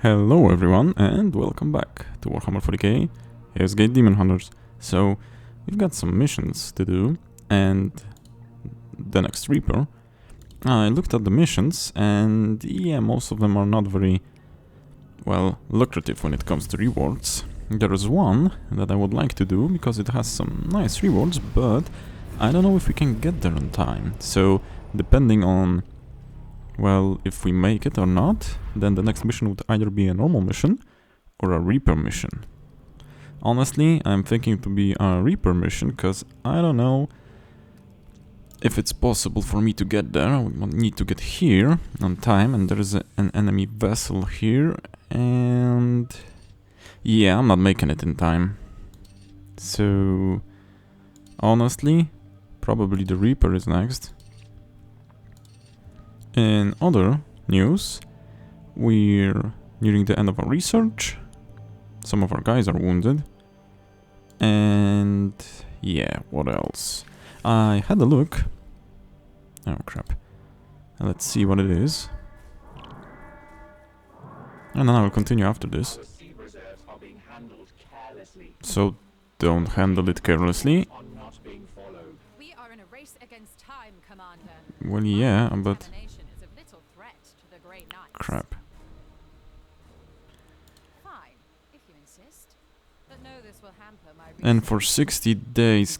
Hello everyone and welcome back to Warhammer 40k. Here's Daemonhunters. So we've got some missions to do and the next Reaper. I looked at the missions and yeah, most of them are not very well lucrative when it comes to rewards. There is one that I would like to do because it has some nice rewards, but I don't know if we can get there on time. So depending on well, if we make it or not, then the next mission would either be a normal mission or a Reaper mission. Honestly, I'm thinking to be a Reaper mission because I don't know if it's possible for me to get there. I would need to get here on time, and there is an enemy vessel here, and yeah, I'm not making it in time. So, honestly, probably the Reaper is next. In other news, we're nearing the end of our research. Some of our guys are wounded. And yeah, what else? I had a look. Oh crap. Let's see what it is. And then I will continue after this. So don't handle it carelessly. We are in a race against time, Commander. Well, yeah, but crap. Fine, if you insist. But no, this will hamper my And for 60 days.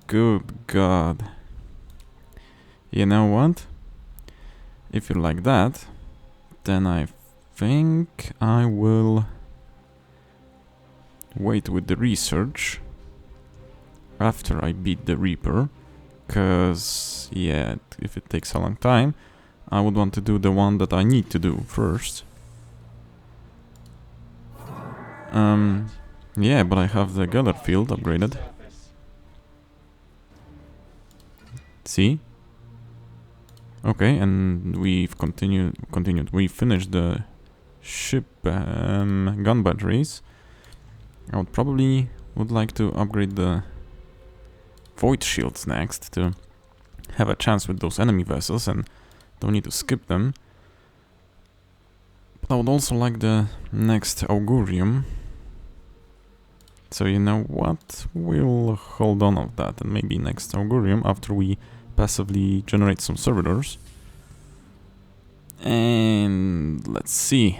Good God. You know what? If you're like that, then I think I will wait with the research after I beat the Reaper. Cause, yeah, if it takes a long time, I would want to do the one that I need to do first. Yeah, but I have the Geller field upgraded. See? Okay, and we've continued. We finished the ship gun batteries. I would like to upgrade the void shields next to have a chance with those enemy vessels and don't need to skip them. But I would also like the next Augurium. So you know what? We'll hold on of that and maybe next Augurium after we passively generate some servitors. And let's see.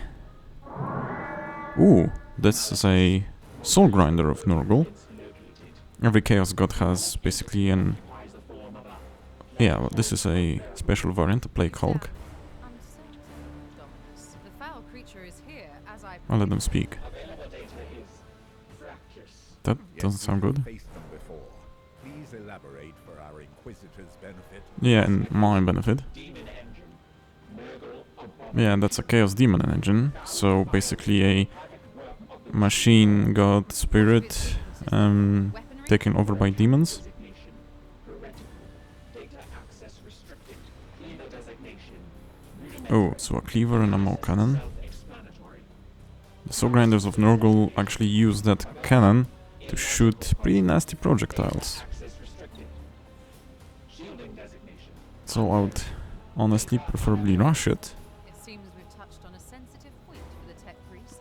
Ooh, this is a soul grinder of Nurgle. Every Chaos God has basically an... Yeah, well, this is a special variant, a Plague Hulk. I'll let them speak. That doesn't sound good. Yeah, and my benefit. Yeah, that's a Chaos Demon engine. So basically a machine god spirit taken over by demons. Oh, so a cleaver and a maw cannon. The Soul Grinders of Nurgle actually use that cannon to shoot pretty nasty projectiles. So I would honestly preferably rush it.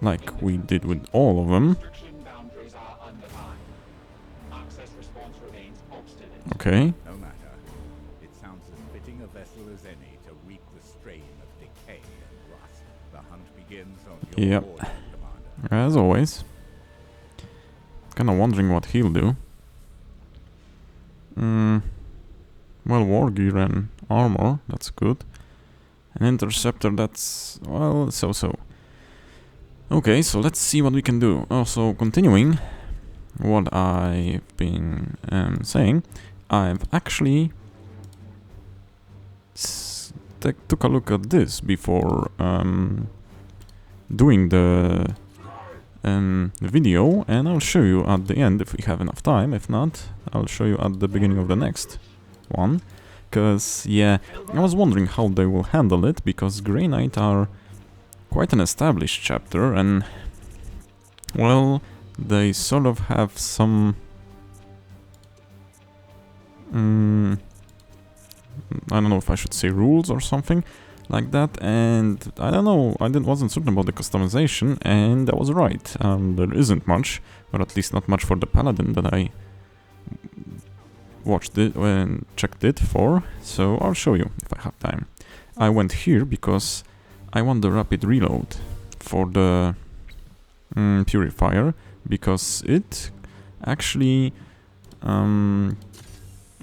Like we did with all of them. Okay. No matter. It sounds as fitting a vessel as any to wreak the strain of decay and rust. The hunt begins on your board, Commander. As always. Kinda wondering what he'll do. Well, war gear and armor, that's good. An interceptor, that's, well, so-so. Okay, so let's see what we can do. Also, continuing what I've been saying, I've actually took a look at this before doing the video, and I'll show you at the end if we have enough time. If not, I'll show you at the beginning of the next one. Because, yeah, I was wondering how they will handle it, because Grey Knight are quite an established chapter, and, well, they sort of have some... I don't know if I should say rules or something. like that, and I don't know, wasn't certain about the customization, and I was right. There isn't much, or at least not much for the Paladin that I watched it and checked it for, so I'll show you if I have time. I went here because I want the rapid reload for the Purifier, because it actually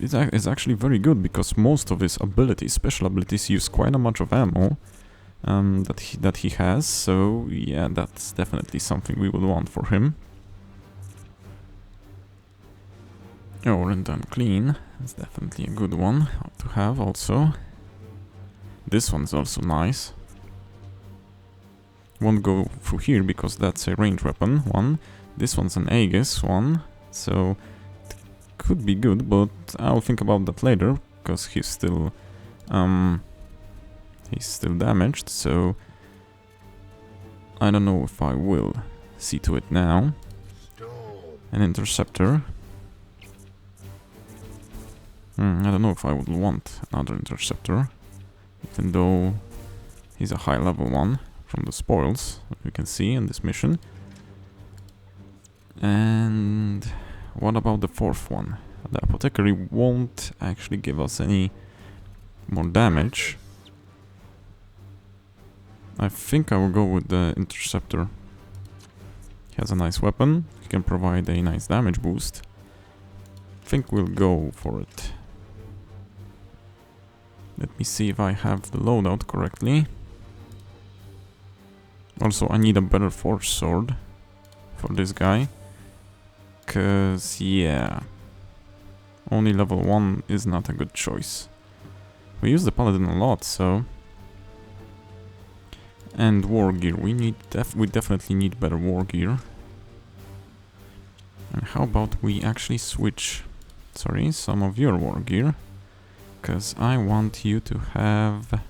is actually very good, because most of his abilities, special abilities, use quite a much of ammo that he has, so yeah, that's definitely something we would want for him. Oh, and then clean, it's definitely a good one to have also. This one's also nice. Won't go through here because that's a ranged weapon one. This one's an Aegis one, so it could be good, but I'll think about that later, because he's still damaged, so I don't know if I will see to it now. An Interceptor. I don't know if I would want another Interceptor, even though he's a high level one from the spoils, that we can see in this mission. And what about the fourth one? The Apothecary won't actually give us any more damage. I think I will go with the Interceptor. He has a nice weapon, he can provide a nice damage boost. I think we'll go for it. Let me see if I have the loadout correctly. Also, I need a better force sword for this guy. Cause, yeah, only level 1 is not a good choice. We use the Paladin a lot, so... And war gear, we definitely need better war gear. And how about we actually switch, some of your war gear? Cause I want you to have...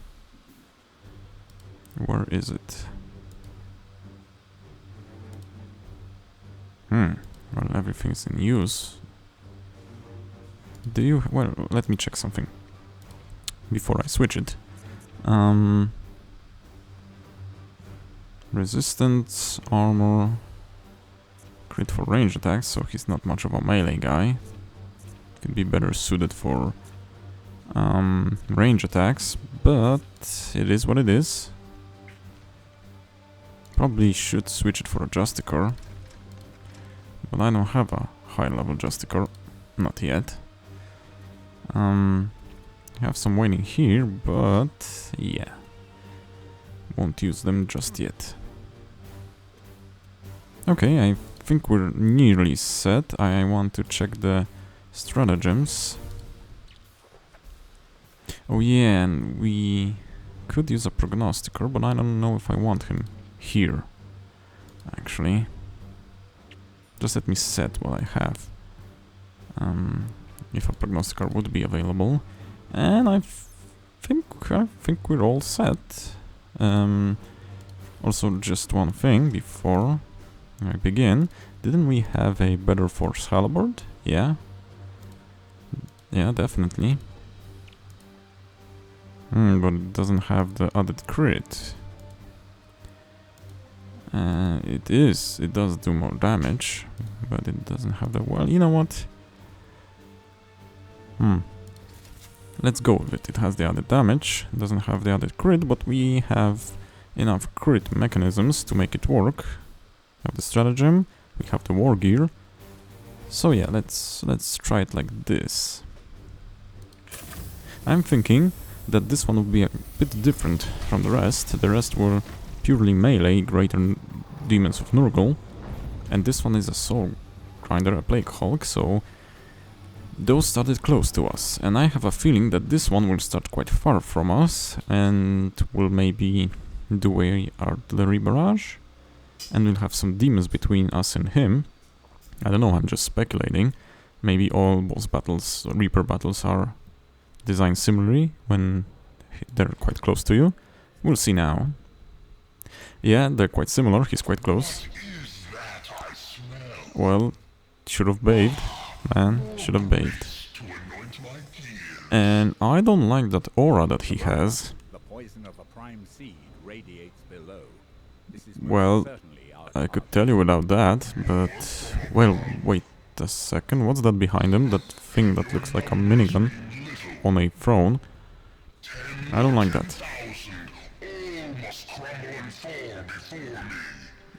Where is it? Well, everything's in use. Do you... Well, let me check something before I switch it. Resistance, armor, crit for range attacks, so he's not much of a melee guy. Could be better suited for range attacks, but it is what it is. Probably should switch it for a Justicar, but I don't have a high level Justicar, not yet. Have some waiting here, but yeah, won't use them just yet. Okay, I think we're nearly set. I want to check the stratagems. Oh yeah, and we could use a prognosticator, but I don't know if I want him here, actually. Just let me set what I have. If a prognosticator would be available. And I think we're all set. Also, just one thing before I begin. Didn't we have a better force halberd? Yeah. Yeah, definitely. But it doesn't have the added crit. It does do more damage, but it doesn't have the... Well, you know what? Let's go with it. It has the added damage, it doesn't have the added crit, but we have enough crit mechanisms to make it work. We have the stratagem, we have the war gear. So yeah, let's try it like this. I'm thinking that this one would be a bit different from the rest. The rest were purely melee, greater demons of Nurgle, and this one is a soul grinder, a plague hulk, so those started close to us, and I have a feeling that this one will start quite far from us and will maybe do a artillery barrage, and we'll have some demons between us and him. I don't know, I'm just speculating. Maybe all boss battles, Reaper battles, are designed similarly when they're quite close to you. We'll see now. Yeah, they're quite similar, he's quite close. Well, should have bathed, man, should have bathed. And I don't like that aura that he has. The poison of a sublime seed radiates below. This is Well, certainly our I could tell you without that, but... Well, wait a second. What's that behind him? That thing that looks like a minigun on a throne. I don't like that.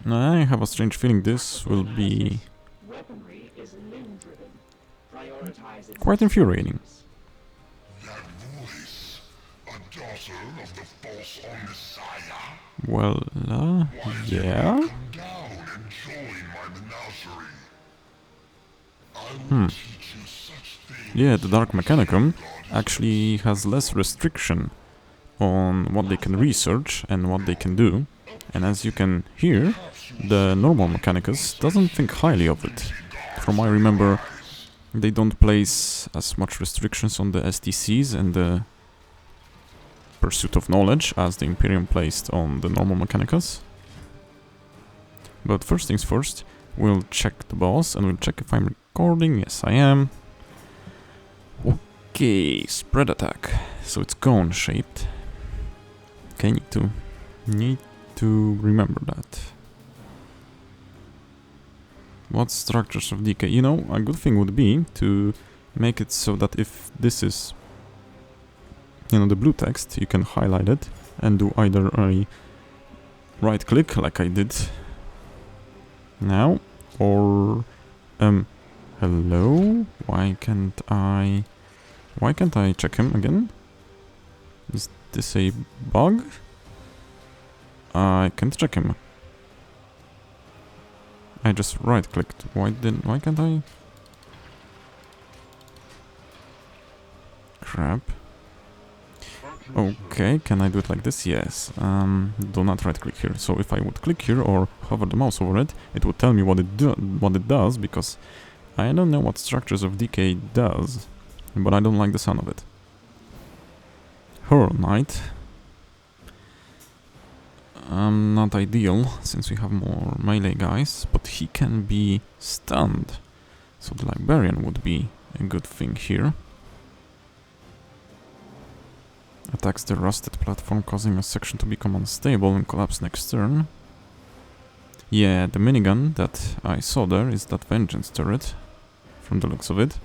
I have a strange feeling this will be quite infuriating. Well, yeah? Yeah, the Dark Mechanicum actually has less restriction on what they can research and what they can do. And as you can hear, the normal Mechanicus doesn't think highly of it. From what I remember, they don't place as much restrictions on the STCs and the pursuit of knowledge as the Imperium placed on the normal Mechanicus. But first things first, we'll check the boss and we'll check if I'm recording. Yes, I am. Okay, spread attack. So it's cone shaped. Okay, need to remember that. What structures of decay? You know, a good thing would be to make it so that if this is, you know, the blue text, you can highlight it and do either a right click like I did now, or hello? Why can't I check him again? Is this a bug? I can't check him. I just right clicked. Why can't I? Crap. Okay, can I do it like this? Yes. Do not right click here. So if I would click here or hover the mouse over it, it would tell me what it does, because I don't know what structures of decay does, but I don't like the sound of it. Horror Knight. Not ideal, since we have more melee guys, but he can be stunned. So the Librarian would be a good thing here. Attacks the rusted platform, causing a section to become unstable and collapse next turn. Yeah, the minigun that I saw there is that Vengeance turret, from the looks of it.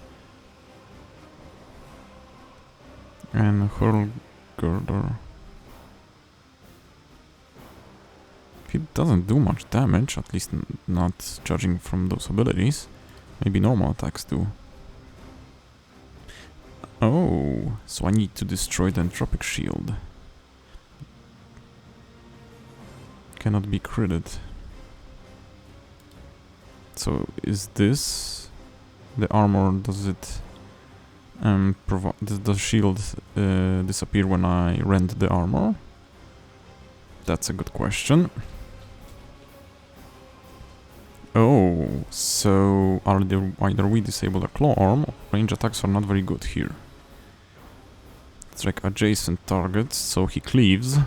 And Hurl Girder. He doesn't do much damage, at least not judging from those abilities. Maybe normal attacks do. Oh, so I need to destroy the Entropic Shield. Cannot be critted. So is this the armor? Does it does the shield disappear when I rend the armor? That's a good question. Oh, so either we disable a claw arm, or range attacks are not very good here. Strike adjacent targets, so he cleaves.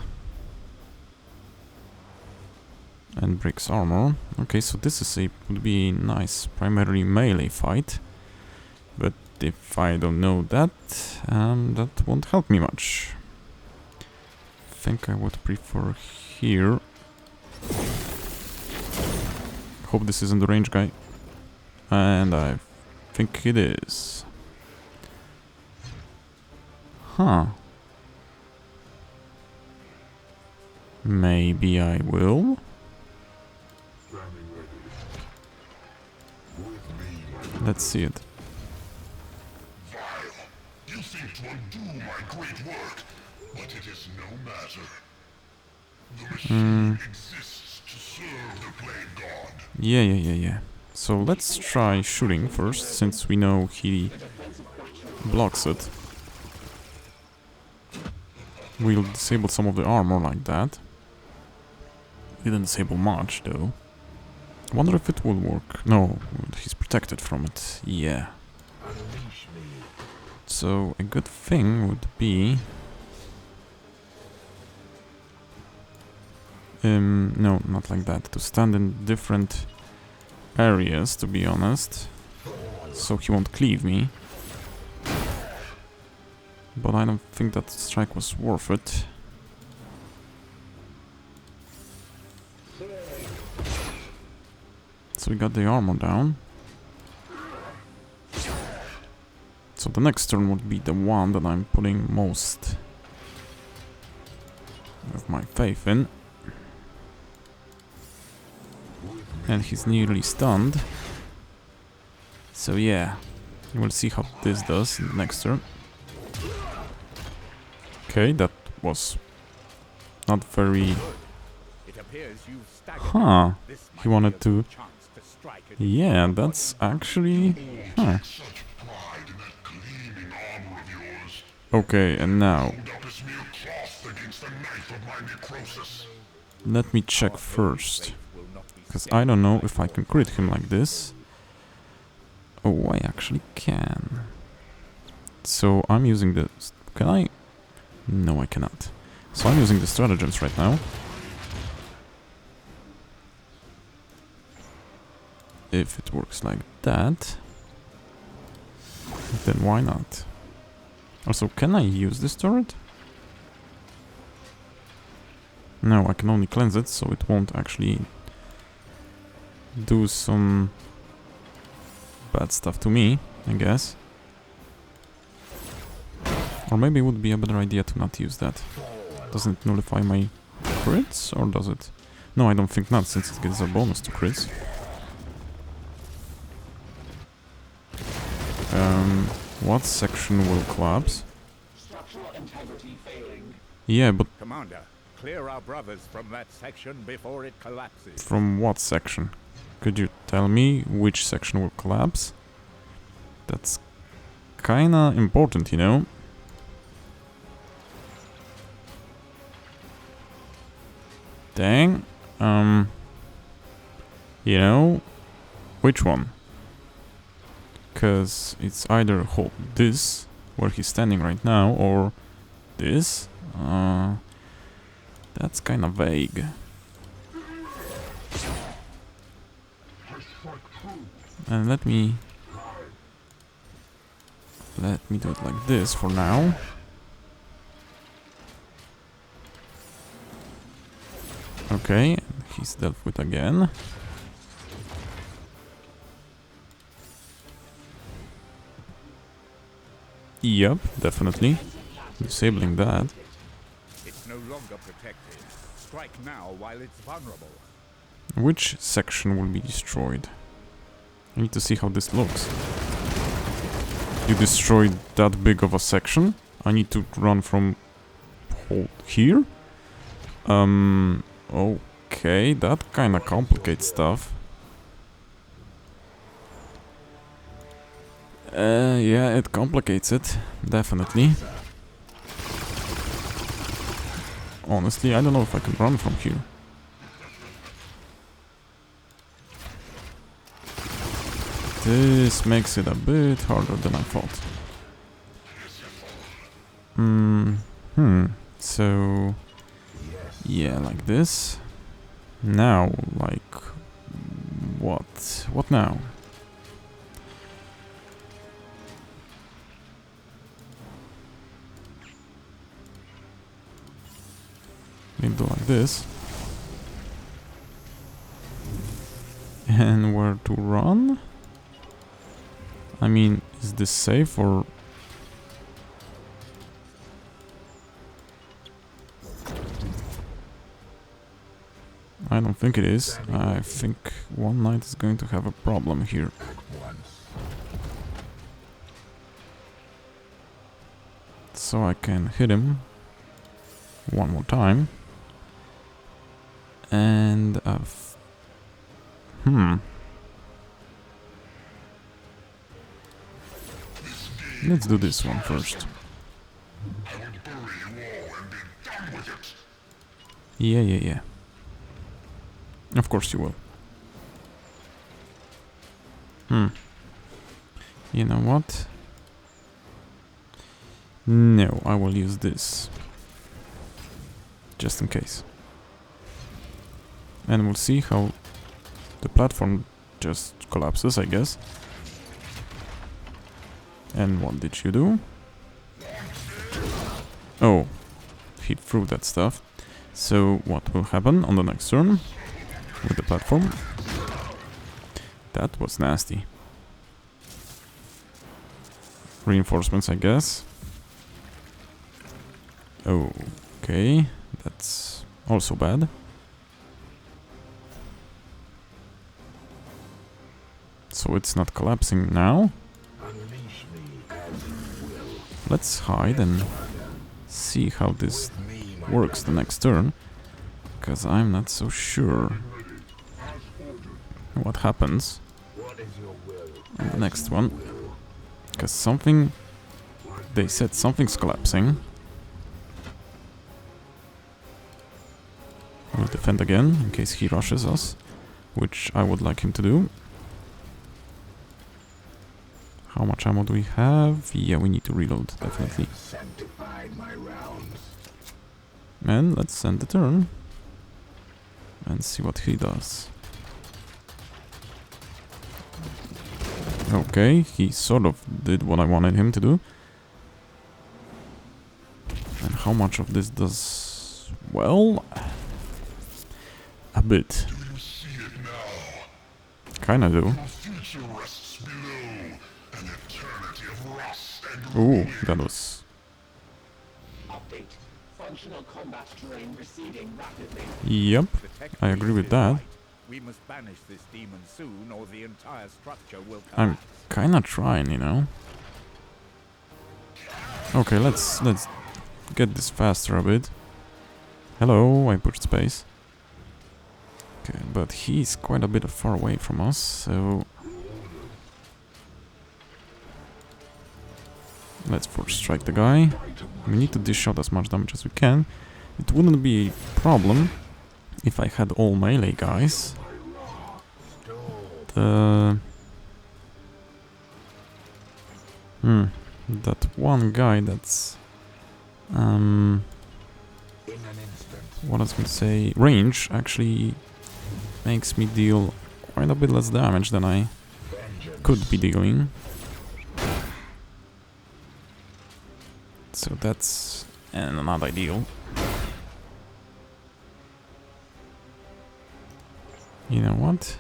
And breaks armor. Okay, so this would be a nice primarily melee fight. But if I don't know that, that won't help me much. I think I would prefer here. Hope this isn't the range guy. And I think it is. Huh. Maybe I will. Let's see it. You think to undo my great work, but it is no matter. The machine exists to serve the Plague God. Yeah. So let's try shooting first, since we know he blocks it. We'll disable some of the armor like that. Didn't disable much though. I wonder if it will work. No, he's protected from it. Yeah. So a good thing would be... no, not like that. To stand in different areas, to be honest. So he won't cleave me. But I don't think that strike was worth it. So we got the armor down. So the next turn would be the one that I'm putting most of my faith in. And he's nearly stunned. So yeah, we'll see how this does in the next turn. Okay, that was not very... Huh, he wanted to... Yeah, that's actually... Huh. Okay, and now... Let me check first. Because I don't know if I can crit him like this. Oh, I actually can. So I'm using the... Can I? No, I cannot. So I'm using the stratagems right now. If it works like that, then why not? Also, can I use this turret? No, I can only cleanse it, so it won't actually do some bad stuff to me, I guess. Or maybe it would be a better idea to not use that. Doesn't it nullify my crits, or does it? No, I don't think not, since it gives a bonus to crits. What section will collapse? Yeah, but... Commander, clear our brothers from that section before it collapses. From what section? Could you tell me which section will collapse? That's kinda important, you know? Dang. You know, which one? Because it's either hold this, where he's standing right now, or this. That's kind of vague. And let me do it like this for now. Okay, he's dealt with again. Yep, definitely. Disabling that. It's no longer protected. Strike now while it's vulnerable. Which section will be destroyed? I need to see how this looks. You destroyed that big of a section? I need to run from here? Okay, that kinda complicates stuff. Yeah, it complicates it, definitely. Honestly, I don't know if I can run from here. This makes it a bit harder than I thought. So... yeah, like this. Now, like... what? What now? Maybe do like this. And where to run? I mean, is this safe or... I don't think it is. I think one knight is going to have a problem here. So I can hit him one more time. And... let's do this one first. Yeah. Of course you will. You know what? No, I will use this. Just in case. And we'll see how the platform just collapses, I guess. And what did you do? Oh, he threw that stuff. So what will happen on the next turn? with the platform. That was nasty. Reinforcements, I guess. Okay, that's also bad. So it's not collapsing now. Let's hide and see how this works the next turn, because I'm not so sure what happens on the next one. Because something... they said something's collapsing. We'll defend again in case he rushes us, which I would like him to do. How much ammo do we have? Yeah, we need to reload, definitely. And let's end the turn and see what he does. Okay, he sort of did what I wanted him to do. And how much of this does... well... a bit. Kinda do. Ooh, that was... Yep, I agree with that. We must banish this demon soon, or the entire structure will I'm collapse. kinda trying, you know. Okay, let's get this faster a bit. Hello, I pushed space. Okay, but he's quite a bit far away from us, so... let's force strike the guy. We need to dish out as much damage as we can. It wouldn't be a problem if I had all melee guys. That one guy that's... what I was going to say... range actually makes me deal quite a bit less damage than I could be dealing. So that's not ideal. You know what?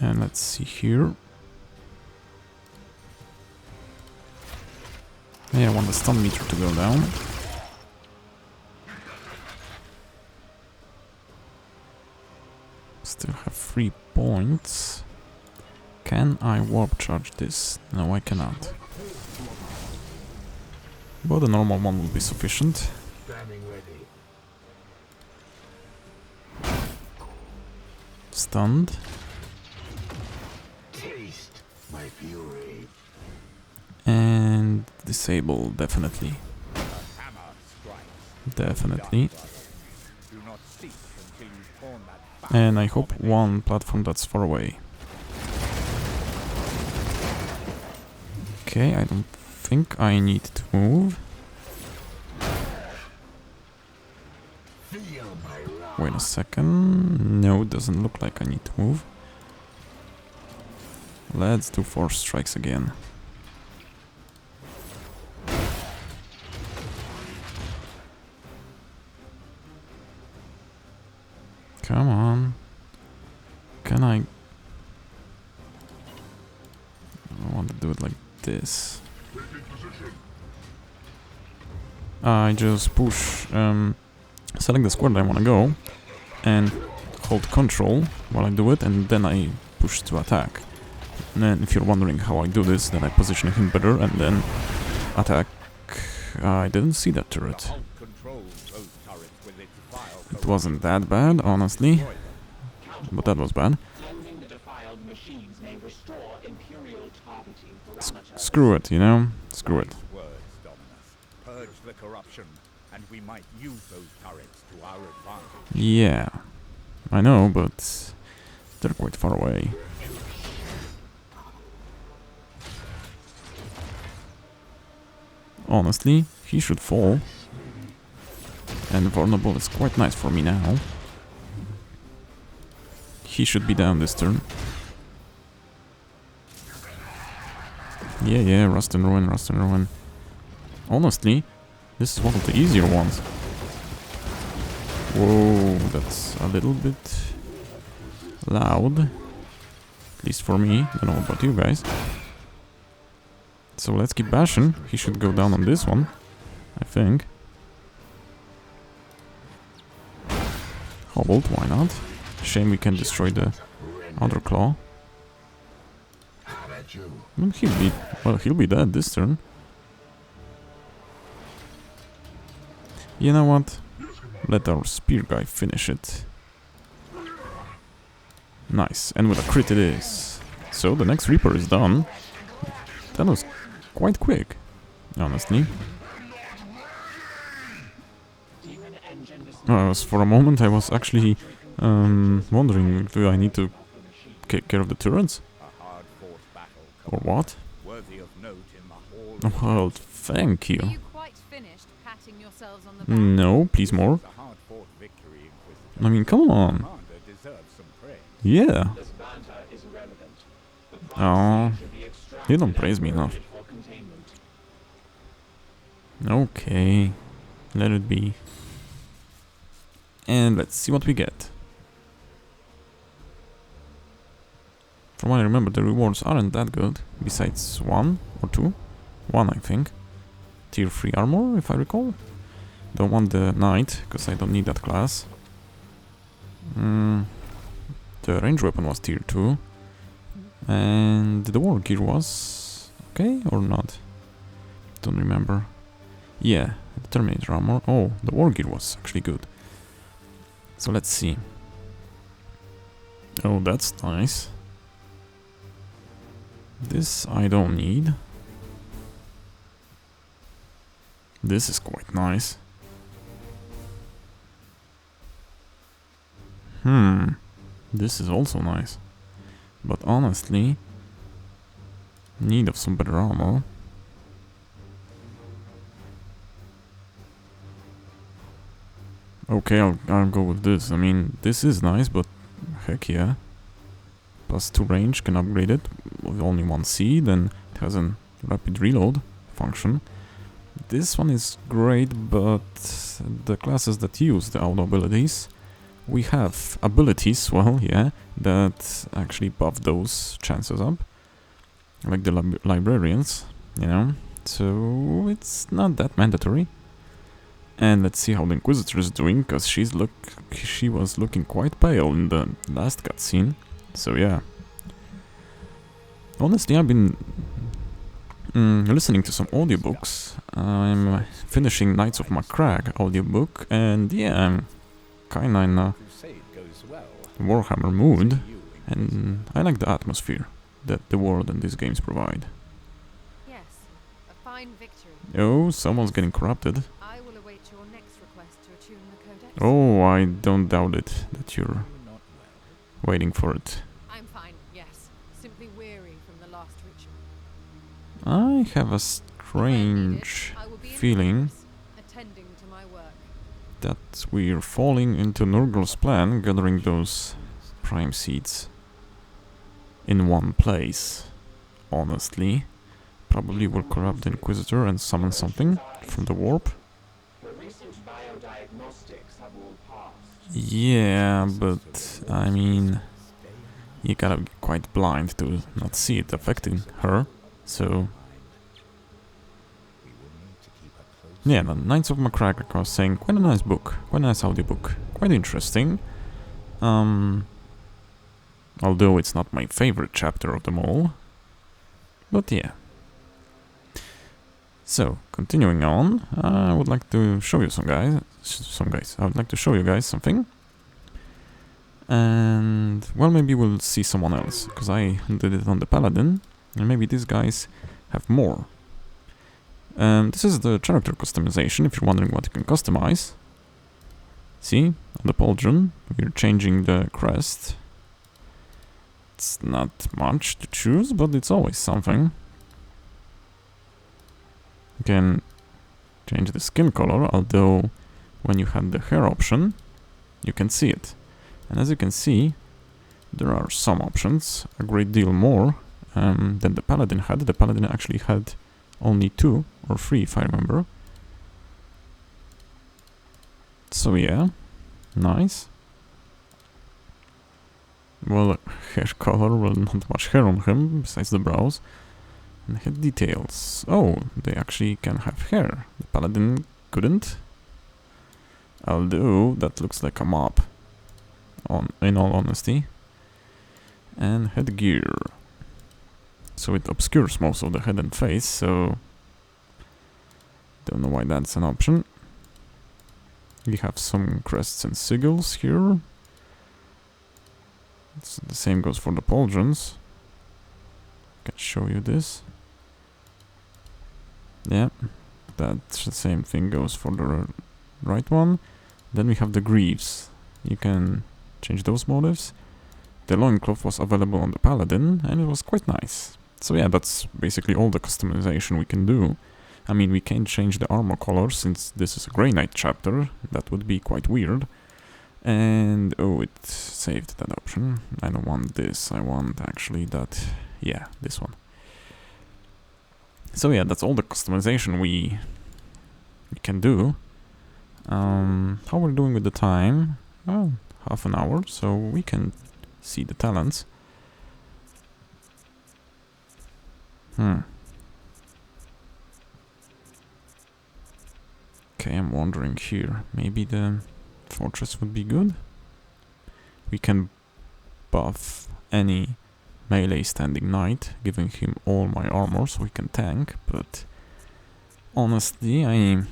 And let's see here. Yeah, I want the stun meter to go down. Still have 3 points. Can I warp charge this? No, I cannot. But the normal one will be sufficient. Stunned. And disable, definitely. Definitely. And I hope one platform that's far away. Okay, I don't think I need to move. Wait a second. No, it doesn't look like I need to move. Let's do 4 strikes again. Come on. Can I want to do it like this. I just push, select the square that I want to go, and hold control while I do it, and then I push to attack. And then if you're wondering how I do this, then I position him better and then attack. I didn't see that turret. It wasn't that bad, honestly, but that was bad. Screw it, you know? Screw it. Purge the corruption, and we might use those turrets to our advantage. Yeah, I know, but they're quite far away. Honestly, he should fall. And vulnerable is quite nice for me now. He should be down this turn. Yeah, Rust and Ruin, Rust and Ruin. Honestly, this is one of the easier ones. Whoa, that's a little bit loud. At least for me, I don't know about you guys. So let's keep bashing. He should go down on this one, I think. Hobbled, why not? Shame we can't destroy the other claw. Well, he'll be dead this turn. You know what? Let our spear guy finish it. Nice, and with a crit it is. So the next Reaper is done. That was quite quick, honestly. For a moment I was actually wondering, do I need to take care of the turrets? Or what? Well, thank you. Are you quite finished patting yourselves on the back? No, please more. I mean, come on. Yeah. Oh, you don't praise me enough. Okay, let it be. And let's see what we get. From what I remember, the rewards aren't that good, besides 1 or 2. 1, I think. Tier 3 armor, if I recall. Don't want the knight, because I don't need that class. The range weapon was tier 2. And the war gear was okay or not? Don't remember. Yeah, the Terminator armor. Oh, the war gear was actually good. So let's see. Oh, that's nice. This I don't need. This is quite nice. This is also nice. But honestly, need of some better armor. Okay, I'll go with this. I mean, this is nice, but heck yeah. +2 range, can upgrade it with only 1 seed, and it has a rapid reload function. This one is great, but the classes that use the auto abilities, we have abilities, well, yeah, that actually buff those chances up. Like the librarians, you know, so it's not that mandatory. And let's see how the Inquisitor is doing, because she was looking quite pale in the last cutscene. So yeah. Honestly, I've been listening to some audiobooks. I'm finishing Knights of Macragge audiobook, and yeah, I'm kinda in a Warhammer mood, and I like the atmosphere that the world and these games provide. Yes, a fine victory. Oh, someone's getting corrupted. I will await your next request to attune the codex. Oh, I don't doubt it that you're waiting for it. I'm fine, yes. Simply weary from the last ritual. I have a strange feeling attending to my work. that we're falling into Nurgle's plan, gathering those prime seeds in one place. Honestly, probably will corrupt the Inquisitor and summon something from the warp. Yeah, but I mean, you gotta be quite blind to not see it affecting her, so yeah, the Knights of Macragge, like I was saying, quite a nice book, quite a nice audiobook, quite interesting. Although it's not my favorite chapter of them all, but yeah. So, continuing on, I would like to show you I would like to show you guys something. And, well, maybe we'll see someone else, because I did it on the Paladin, and maybe these guys have more. This is the character customization, if you're wondering what you can customize. See, on the pauldron, we're changing the crest. It's not much to choose, but it's always something. You can change the skin color, although when you have the hair option, you can see it. And as you can see, there are some options, a great deal more, than the Paladin had. The Paladin actually had only 2 or 3, if I remember. So yeah, nice. Well, hair color, well, not much hair on him, besides the brows. And head details. Oh, they actually can have hair. The Paladin couldn't. Although, that looks like a mop, in all honesty. And headgear. So it obscures most of the head and face, so... Don't know why that's an option. We have some crests and sigils here. The same goes for the pauldrons. Can show you this. Yeah, that's the same thing goes for the right one. Then we have the greaves. You can change those motifs. The loincloth was available on the Paladin, and it was quite nice. So yeah, that's basically all the customization we can do. I mean, we can't change the armor color since this is a Grey Knight chapter. That would be quite weird. And, oh, it saved that option. I don't want this, I want actually that, yeah, this one. So yeah, that's all the customization we can do. How we're doing with the time? Well, half an hour, so we can see the talents. Okay, I'm wondering here, maybe the fortress would be good? We can buff any melee standing knight, giving him all my armor so he can tank, but honestly I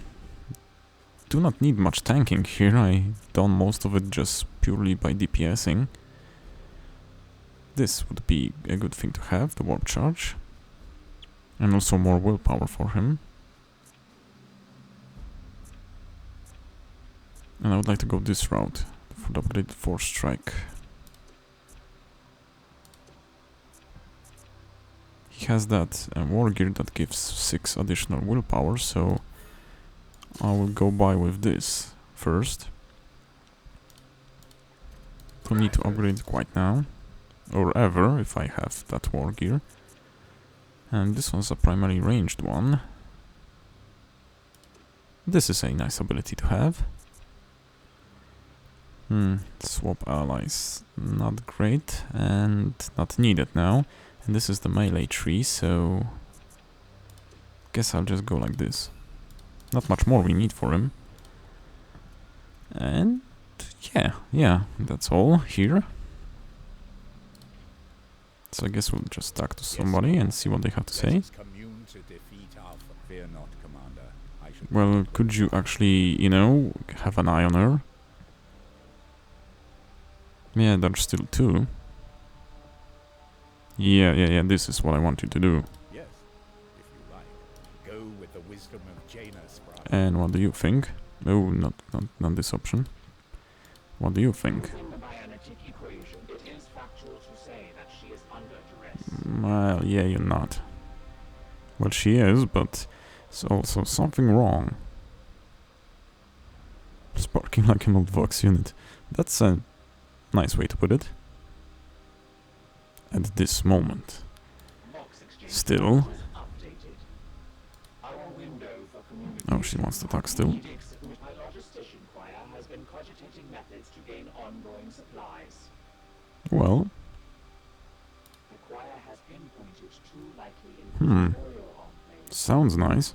do not need much tanking here. I done most of it just purely by DPSing. This would be a good thing to have, the warp charge, and also more willpower for him. And I would like to go this route for the upgraded force strike. He has that war gear that gives 6 additional willpower, so I will go by with this first. Don't need to upgrade quite now, or ever if I have that war gear. And this one's a primarily ranged one. This is a nice ability to have. Swap allies, not great and not needed now. And this is the melee tree, so guess I'll just go like this. Not much more we need for him. And yeah, that's all here. So I guess we'll just talk to somebody and see what they have to say. Well, could you actually, you know, have an eye on her? Yeah, there's still 2. Yeah, this is what I want you to do. Yes, if you like. Go with the wisdom of Janus, brother. And what do you think? Oh, not this option. What do you think? Well, yeah, you're not. Well, she is, but there's also something wrong. Sparking like an old Vox unit. That's a nice way to put it. At this moment. Still. Oh, she wants to talk still. Well. Sounds nice.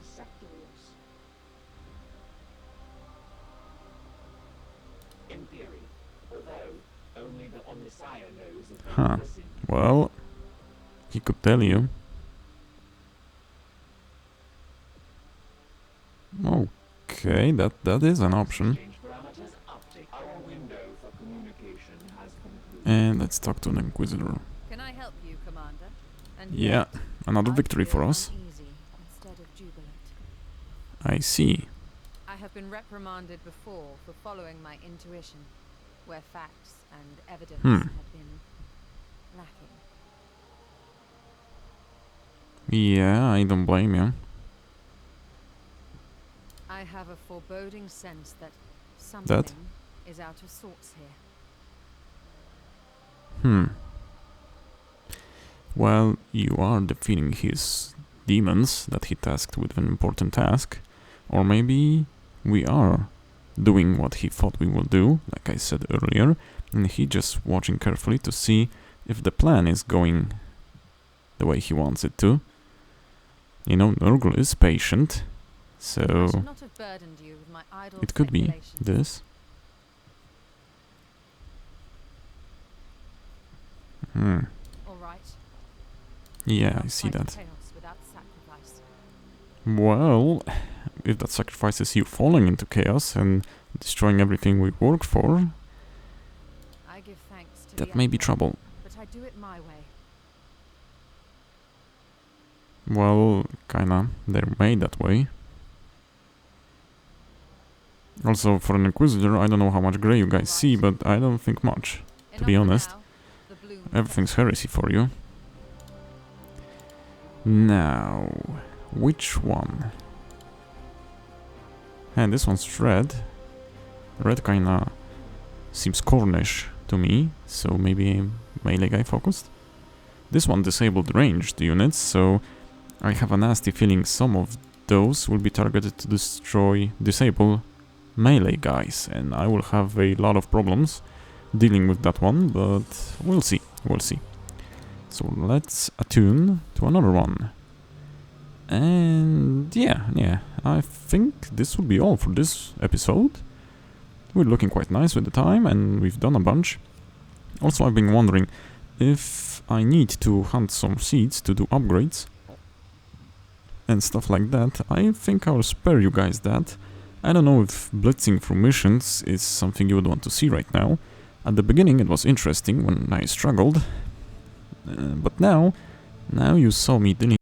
Huh. Well, he could tell you. Okay, that is an option. And let's talk to an Inquisitor. Can I help you, Commander? And Yeah, another victory for us. Instead of jubilant. I see. I have been reprimanded before for following my intuition, where facts and evidence have been lacking. Yeah, I don't blame you. I have a foreboding sense that something is out of sorts here. Well, you are defeating his demons that he tasked with an important task. Or maybe we are doing what he thought we will do, like I said earlier, and he just watching carefully to see if the plan is going the way he wants it to. You know, Nurgle is patient, so I should not have burdened you with my idle it could be speculations. this. Hmm. All right. Yeah, I Not see fight that. chaos without sacrifice. Well, if that sacrifices you falling into chaos and destroying everything we work for, I give thanks to that the may be Emperor, trouble. but I do it my way. Well, kinda. They're made that way. Also, for an Inquisitor, I don't know how much grey you guys see, but I don't think much. To be Enough for honest, now. The bloom everything's heresy for you. Now, which one? And this one's red. Red kinda seems Cornish to me, so maybe melee guy focused. This one disabled ranged units, so I have a nasty feeling some of those will be targeted to disable melee guys, and I will have a lot of problems dealing with that one, but we'll see, we'll see. So let's attune to another one. And yeah, I think this will be all for this episode. We're looking quite nice with the time, and we've done a bunch. Also, I've been wondering if I need to hunt some seeds to do upgrades and stuff like that. I think I'll spare you guys that. I don't know if blitzing through missions is something you would want to see right now. At the beginning it was interesting when I struggled, but now you saw me dealing